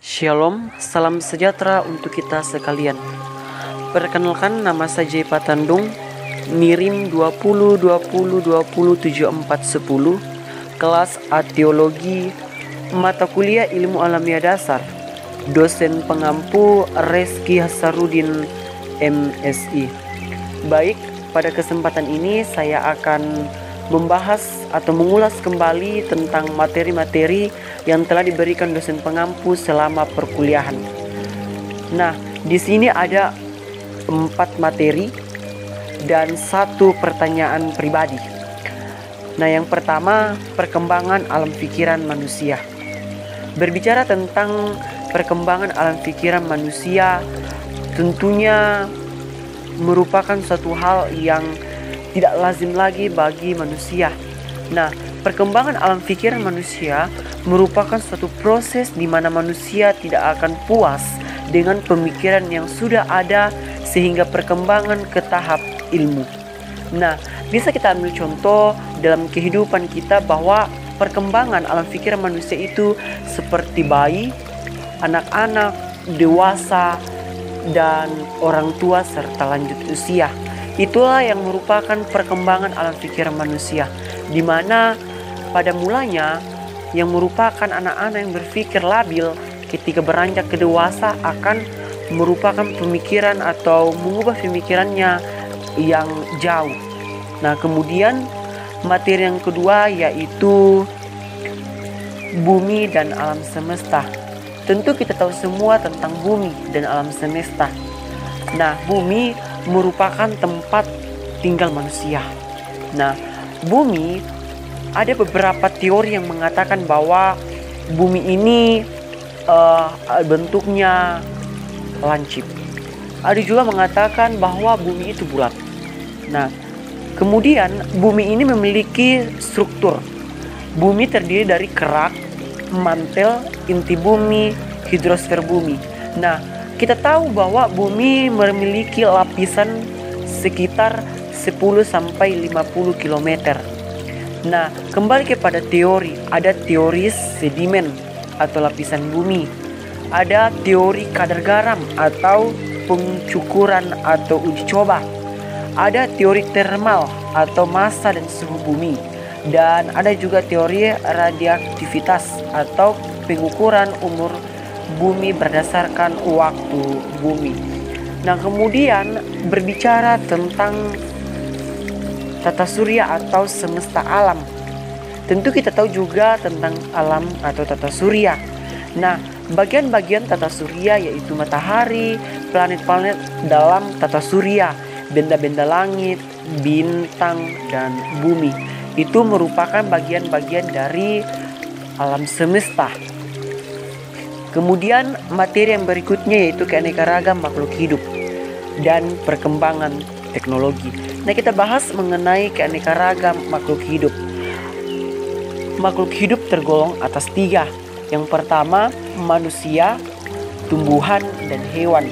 Shalom, salam sejahtera untuk kita sekalian. Perkenalkan, nama saya Jay Patandung, NIRIM 2020207410, kelas A Teologi, mata kuliah Ilmu Alamiah Dasar, dosen pengampu Reski Hasarudin MSI. Baik, pada kesempatan ini saya akan membahas atau mengulas kembali tentang materi-materi yang telah diberikan dosen pengampu selama perkuliahan. Nah, di sini ada 4 materi dan 1 pertanyaan pribadi. Nah, yang pertama, perkembangan alam pikiran manusia. Berbicara tentang perkembangan alam pikiran manusia, tentunya merupakan suatu hal yang tidak lazim lagi bagi manusia. Nah, perkembangan alam pikiran manusia merupakan suatu proses di mana manusia tidak akan puas dengan pemikiran yang sudah ada sehingga perkembangan ke tahap ilmu. Nah, bisa kita ambil contoh dalam kehidupan kita bahwa perkembangan alam pikiran manusia itu seperti bayi, anak-anak, dewasa, dan orang tua serta lanjut usia. Itulah yang merupakan perkembangan alam pikiran manusia, di mana pada mulanya yang merupakan anak-anak yang berpikir labil ketika beranjak ke dewasa akan merupakan pemikiran atau mengubah pemikirannya yang jauh. Nah, kemudian materi yang kedua yaitu bumi dan alam semesta. Tentu kita tahu semua tentang bumi dan alam semesta. Nah, bumi merupakan tempat tinggal manusia. Nah, bumi ada beberapa teori yang mengatakan bahwa bumi ini bentuknya lancip. Ada juga mengatakan bahwa bumi itu bulat. Nah, kemudian bumi ini memiliki struktur. Bumi terdiri dari kerak, mantel, inti bumi, hidrosfer bumi. Nah, kita tahu bahwa bumi memiliki lapisan sekitar 10-50 km. Nah, kembali kepada teori, ada teori sedimen atau lapisan bumi, ada teori kadar garam atau pencukuran atau uji coba, ada teori termal atau massa dan suhu bumi, dan ada juga teori radioaktivitas atau pengukuran umur bumi berdasarkan waktu bumi. Nah, kemudian berbicara tentang tata surya atau semesta alam. Tentu kita tahu juga tentang alam atau tata surya. Nah, bagian-bagian tata surya yaitu matahari, planet-planet dalam tata surya, benda-benda langit, bintang, dan bumi. Itu merupakan bagian-bagian dari alam semesta. Kemudian materi yang berikutnya yaitu keanekaragam makhluk hidup dan perkembangan teknologi. Nah, kita bahas mengenai keanekaragam makhluk hidup. Makhluk hidup tergolong atas 3. Yang pertama, manusia, tumbuhan, dan hewan.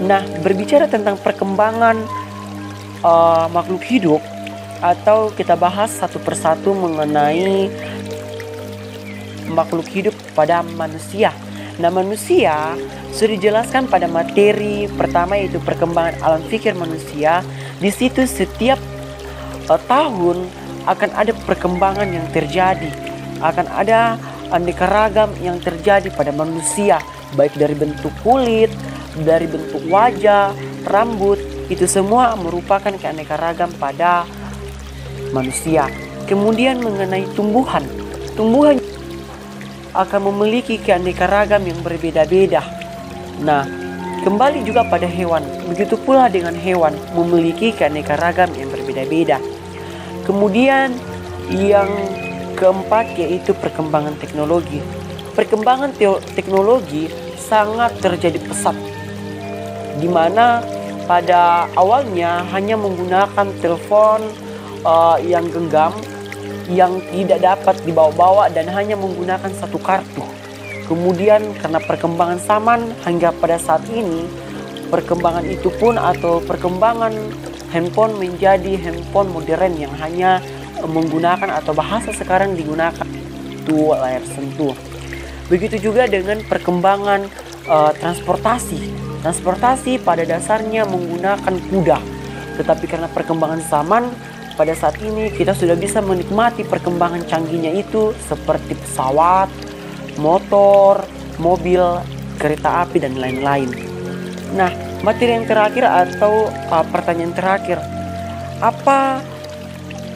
Nah, berbicara tentang perkembangan makhluk hidup, atau kita bahas satu persatu mengenai makhluk hidup pada manusia. Nah, manusia sudah dijelaskan pada materi pertama yaitu perkembangan alam pikir manusia. Di situ setiap tahun akan ada perkembangan yang terjadi, akan ada aneka ragam yang terjadi pada manusia, baik dari bentuk kulit, dari bentuk wajah, rambut, itu semua merupakan keanekaragam pada manusia. Kemudian mengenai tumbuhan akan memiliki keanekaragam yang berbeda-beda. Nah, kembali juga pada hewan. Begitu pula dengan hewan memiliki keanekaragam yang berbeda-beda. Kemudian yang keempat yaitu perkembangan teknologi. Perkembangan teknologi sangat terjadi pesat, di mana pada awalnya hanya menggunakan telepon yang genggam, yang tidak dapat dibawa-bawa dan hanya menggunakan 1 kartu. Kemudian karena perkembangan zaman hingga pada saat ini, perkembangan itu pun atau perkembangan handphone menjadi handphone modern yang hanya menggunakan atau bahasa sekarang digunakan itu layar sentuh. Begitu juga dengan perkembangan transportasi. Transportasi pada dasarnya menggunakan kuda, tetapi karena perkembangan zaman pada saat ini kita sudah bisa menikmati perkembangan canggihnya itu seperti pesawat, motor, mobil, kereta api, dan lain-lain. Nah, materi yang terakhir atau pertanyaan terakhir, apa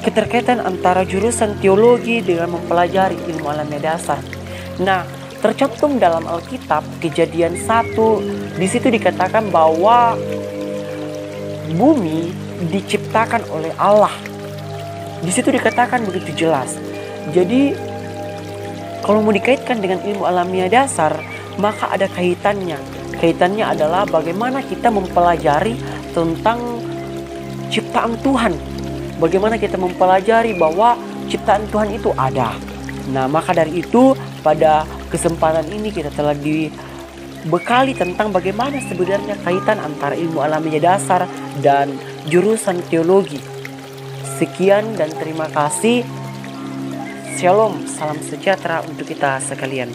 keterkaitan antara jurusan teologi dengan mempelajari ilmu alamiah dasar? Nah, tercantum dalam Alkitab Kejadian 1, di situ dikatakan bahwa bumi diciptakan oleh Allah. Di situ dikatakan begitu jelas. Jadi kalau mau dikaitkan dengan ilmu alamiah dasar, maka ada kaitannya. Kaitannya adalah bagaimana kita mempelajari tentang ciptaan Tuhan. Bagaimana kita mempelajari bahwa ciptaan Tuhan itu ada. Nah, maka dari itu pada kesempatan ini kita telah dibekali tentang bagaimana sebenarnya kaitan antara ilmu alamiah dasar dan jurusan teologi. Sekian dan terima kasih. Shalom, salam sejahtera untuk kita sekalian.